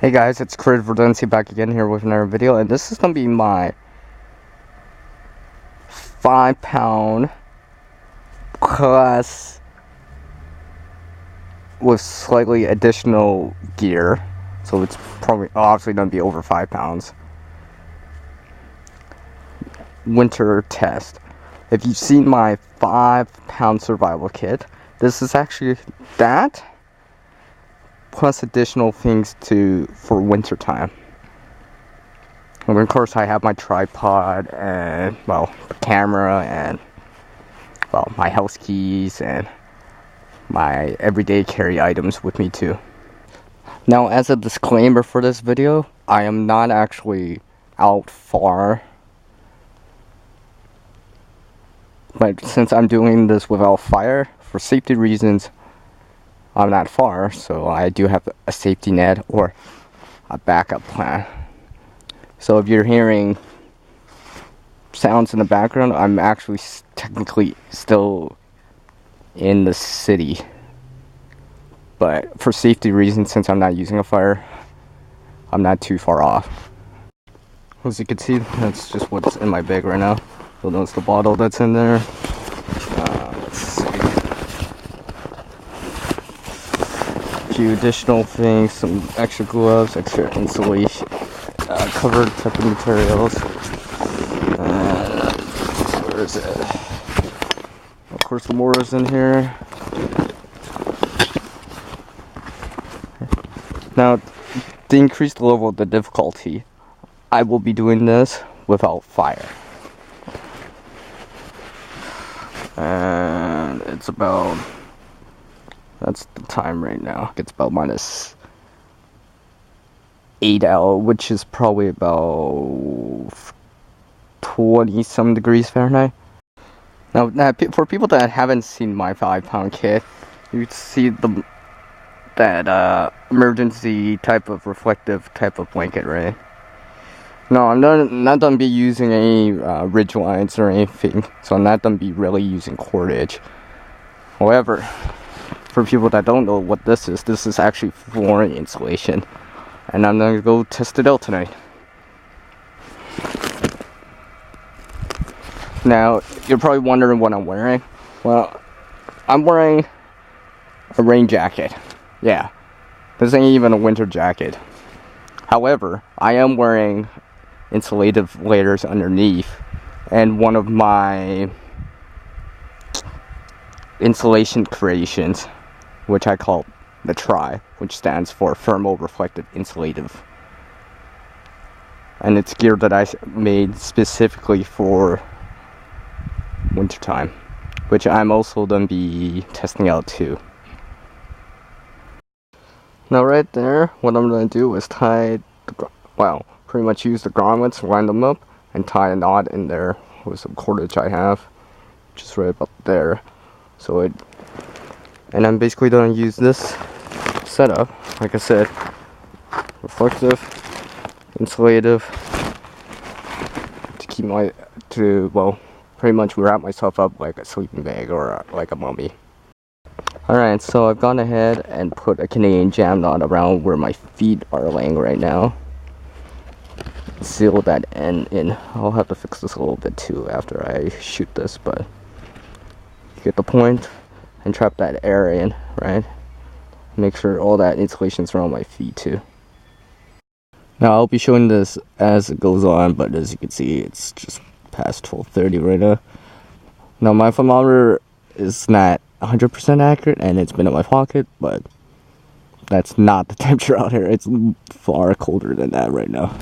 Hey guys, it's fire.Testing back again here with another video, and this is going to be my 5-pound plus with slightly additional gear, so it's probably obviously going to be over 5 pounds winter test. If you've seen my 5-pound survival kit, this is actually that plus additional things for winter time. And of course I have my tripod and, well, camera and, well, my house keys and my everyday carry items with me too. Now, as a disclaimer for this video, I am not actually out far, but since I'm doing this without fire for safety reasons, I'm not far, so I do have a safety net or a backup plan. So if you're hearing sounds in the background, I'm actually technically still in the city, but for safety reasons, since I'm not using a fire, I'm not too far off. As you can see, that's just what's in my bag right now. You'll notice the bottle that's in there. Let's see. A few additional things, some extra gloves, extra insulation, covered type of materials. Where is it? Of course, the more is in here. Now, to increase the level of the difficulty, I will be doing this without fire. And it's about, that's the time right now. It's about minus 8 out, which is probably about 20 some degrees Fahrenheit. Now, for people that haven't seen my 5-pound kit, you see that emergency type of reflective type of blanket, right? No, I'm not gonna be using any ridge lines or anything, so I'm not gonna be really using cordage. However, for people that don't know what this is actually flooring insulation, and I'm gonna go test it out tonight. Now, you're probably wondering what I'm wearing. Well, I'm wearing a rain jacket. Yeah, this ain't even a winter jacket. However, I am wearing insulative layers underneath, and one of my insulation creations, which I call the TRI, which stands for Thermal Reflective Insulative, and it's gear that I made specifically for wintertime, which I'm also going to be testing out too. Now right there, what I'm going to do is pretty much use the grommets, line them up, and tie a knot in there with some cordage I have, just right about there. And I'm basically going to use this setup, like I said, reflective, insulative, pretty much wrap myself up like a sleeping bag or like a mummy. Alright, so I've gone ahead and put a Canadian jam knot around where my feet are laying right now. Seal that end in. I'll have to fix this a little bit too after I shoot this, but you get the point. And trap that air in, right? Make sure all that insulation's around my feet too. Now I'll be showing this as it goes on, but as you can see, it's just past 12:30 right now. Now my thermometer is not 100% accurate, and it's been in my pocket, but that's not the temperature out here. It's far colder than that right now.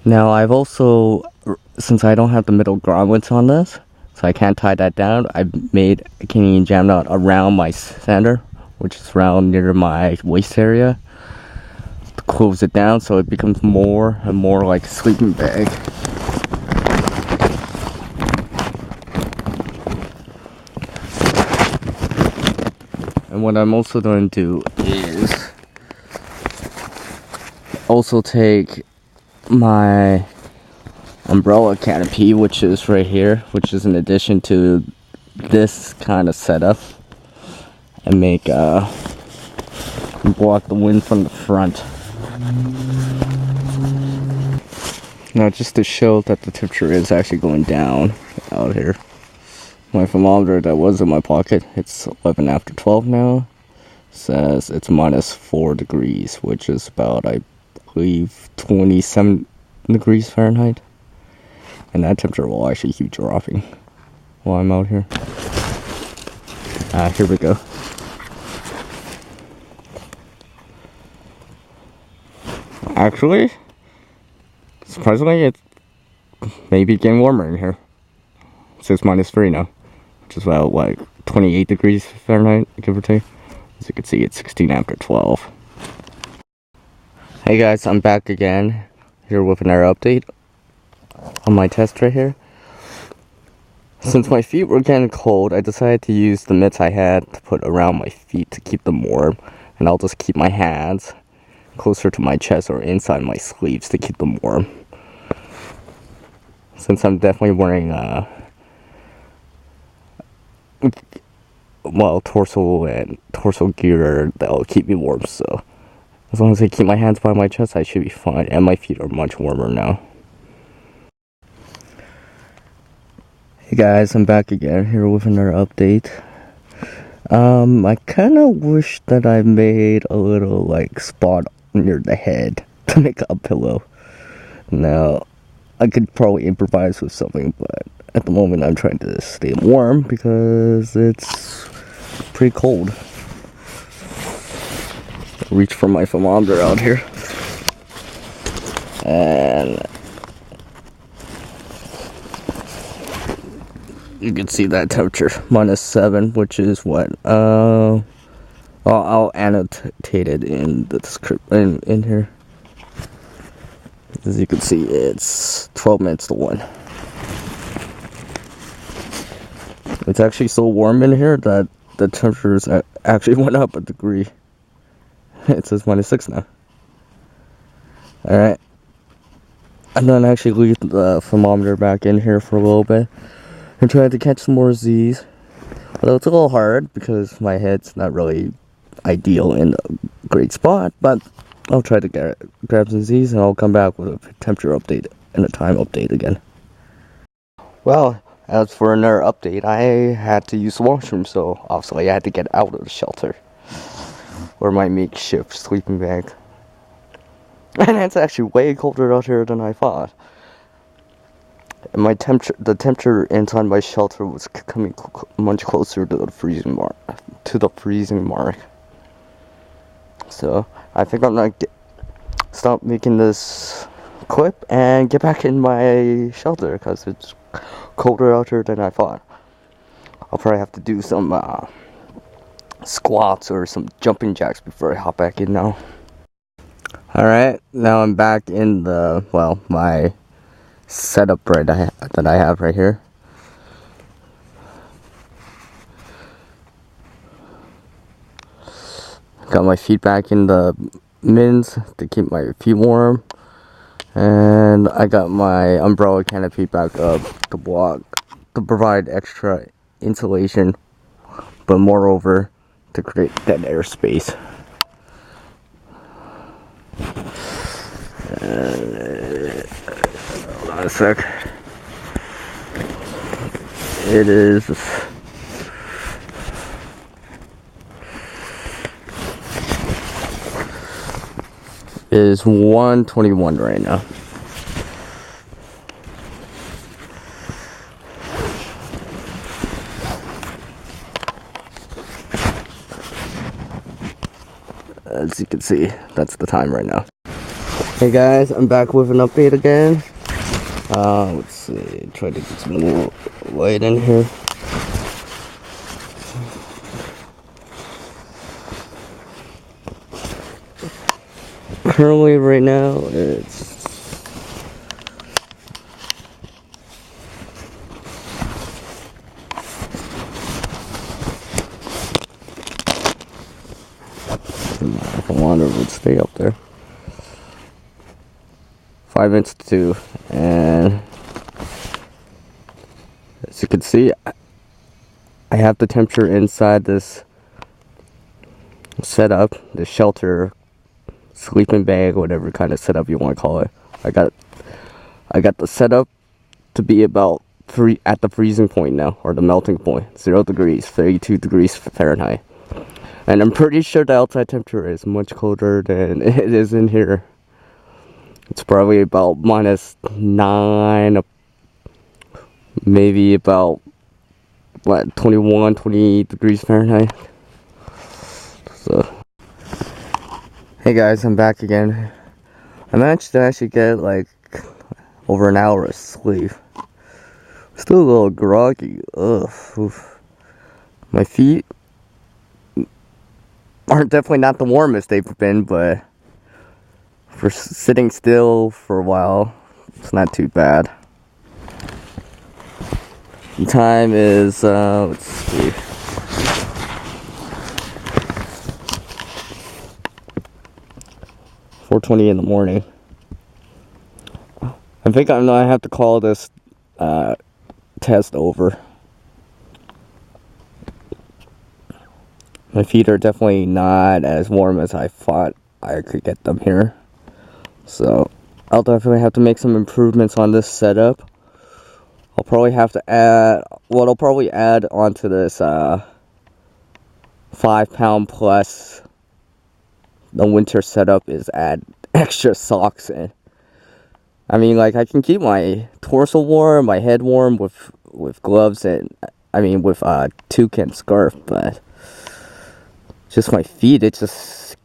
Now I've also, since I don't have the middle grommets on this, so I can't tie that down, I've made a Canadian jam knot around my center, which is around near my waist area, to close it down so it becomes more and more like a sleeping bag. And what I'm also going to do is also take my umbrella canopy, which is right here, which is in addition to this kind of setup, and block the wind from the front. Now, just to show that the temperature is actually going down out here, my thermometer that was in my pocket, it's 11 after 12 now, says it's -4 degrees, which is about, I believe, 27 degrees Fahrenheit. And that temperature will actually keep dropping while I'm out here. Here we go. Actually, surprisingly, it's maybe getting warmer in here. It says -3 now, which is about, like, 28 degrees Fahrenheit, give or take. As you can see, it's 16 after 12. Hey guys, I'm back again, here with another update on my test right here. Since my feet were getting cold, I decided to use the mitts I had to put around my feet to keep them warm. And I'll just keep my hands closer to my chest or inside my sleeves to keep them warm. Since I'm definitely wearing torso gear that'll keep me warm, so as long as I keep my hands by my chest, I should be fine. And my feet are much warmer now. Hey guys, I'm back again here with another update. I kind of wish that I made a little, like, spot near the head to make a pillow. Now, I could probably improvise with something, but at the moment I'm trying to stay warm because it's pretty cold. Reach for my thermometer out here. And you can see that temperature, -7, which is what, I'll annotate it in the description in here. As you can see, it's 12 minutes to 1. It's actually so warm in here that the temperatures actually went up a degree. It says -6 now. Alright. I'm gonna actually leave the thermometer back in here for a little bit and try to catch some more Z's. Although it's a little hard because my head's not really ideal in a great spot, but I'll try to grab some Z's and I'll come back with a temperature update and a time update again. Well, as for another update, I had to use the washroom, so obviously I had to get out of the shelter or my makeshift sleeping bag. And it's actually way colder out here than I thought. And the temperature inside my shelter was coming much closer to the freezing mark. So I think I'm gonna stop making this clip and get back in my shelter because it's colder out here than I thought. I'll probably have to do some squats or some jumping jacks before I hop back in now. Alright, now I'm back in my setup that I have right here. Got my feet back in the mittens to keep my feet warm. And I got my umbrella canopy back up to provide extra insulation, but moreover to create that airspace. Hold on a sec. It is 1:21 right now. As you can see, that's the time right now. Hey guys, I'm back with an update again. Let's see, try to get some more light in here. Currently, right now, it's if I wanted, it would stay up there. 5 minutes to 2, and as you can see, I have the temperature inside this setup, the shelter, sleeping bag, whatever kind of setup you want to call it. I got the setup to be about at the freezing point now, or the melting point, 0 degrees, 32 degrees Fahrenheit. And I'm pretty sure the outside temperature is much colder than it is in here. It's probably about -9, maybe about, what, 21, 20 degrees Fahrenheit. So, hey guys, I'm back again. I managed to actually get like over an hour of sleep. Still a little groggy. Ugh. Oof. My feet are definitely not the warmest they've been, but for sitting still for a while, it's not too bad. The time is, let's see, (4:20) in the morning. I think I'm gonna have to call this test over. My feet are definitely not as warm as I thought I could get them here. So I'll definitely have to make some improvements on this setup. I'll probably have to add, what I'll probably add onto this 5-pound plus the winter setup is add extra socks in. I mean, like, I can keep my torso warm, my head warm with gloves and, I mean, with a toucan scarf, but just my feet, it just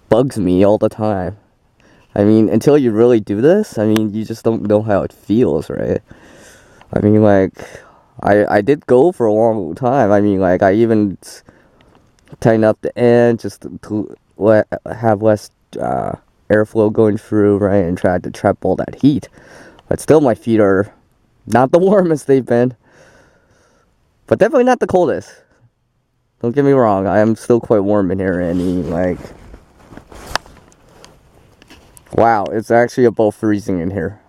bugs me all the time. I mean, until you really do this, I mean, you just don't know how it feels, right? I mean, like, I did go for a long time. I mean, like, I even tighten up the end just to have less airflow going through, right, and tried to trap all that heat. But still, my feet are not the warmest they've been, but definitely not the coldest. Don't get me wrong, I am still quite warm in here, and like, wow, it's actually above freezing in here.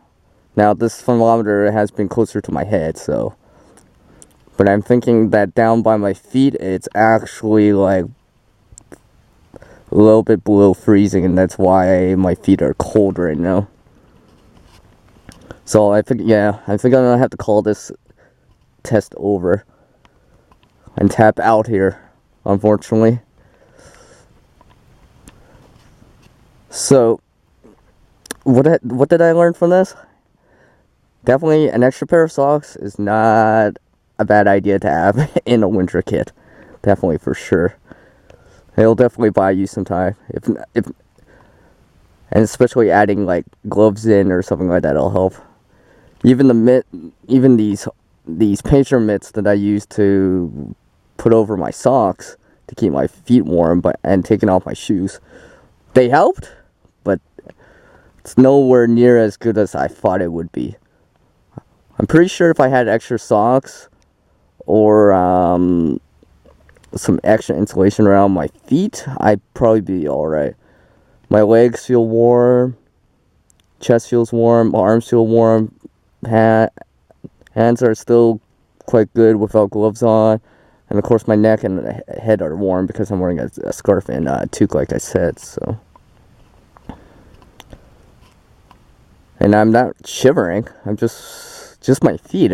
Now, this thermometer has been closer to my head, so, but I'm thinking that down by my feet, it's actually like a little bit below freezing, and that's why my feet are cold right now. So I think I'm gonna have to call this test over and tap out here, unfortunately. So what did I learn from this? Definitely an extra pair of socks is not a bad idea to have in a winter kit. Definitely, for sure. It'll definitely buy you some time. If and especially adding like gloves in or something like that'll help. Even these painter mitts that I use to put over my socks to keep my feet warm, and taking off my shoes, they helped, but it's nowhere near as good as I thought it would be. I'm pretty sure if I had extra socks or some extra insulation around my feet, I'd probably be alright. My legs feel warm, chest feels warm, arms feel warm, hands are still quite good without gloves on, and of course my neck and head are warm because I'm wearing a scarf and a toque, like I said. So, and I'm not shivering, I'm just my feet.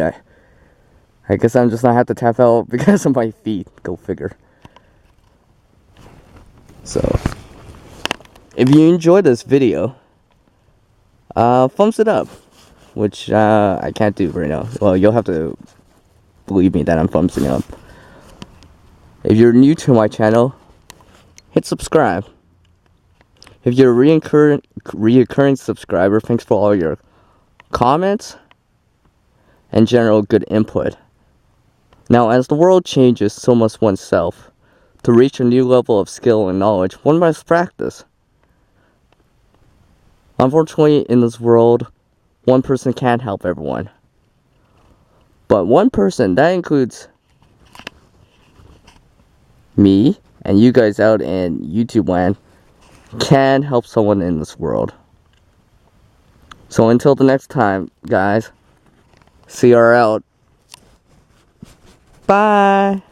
I guess I'm just gonna have to tap out because of my feet. Go figure. So, if you enjoyed this video, thumbs it up, which I can't do right now. Well, you'll have to believe me that I'm thumbsing up. If you're new to my channel, hit subscribe. If you're a reoccurring subscriber, thanks for all your comments and general good input. Now, as the world changes, so must oneself. To reach a new level of skill and knowledge, one must practice. Unfortunately, in this world, one person can't help everyone. But one person, that includes me and you guys out in YouTube land, can help someone in this world. So until the next time, guys, see you out. Bye.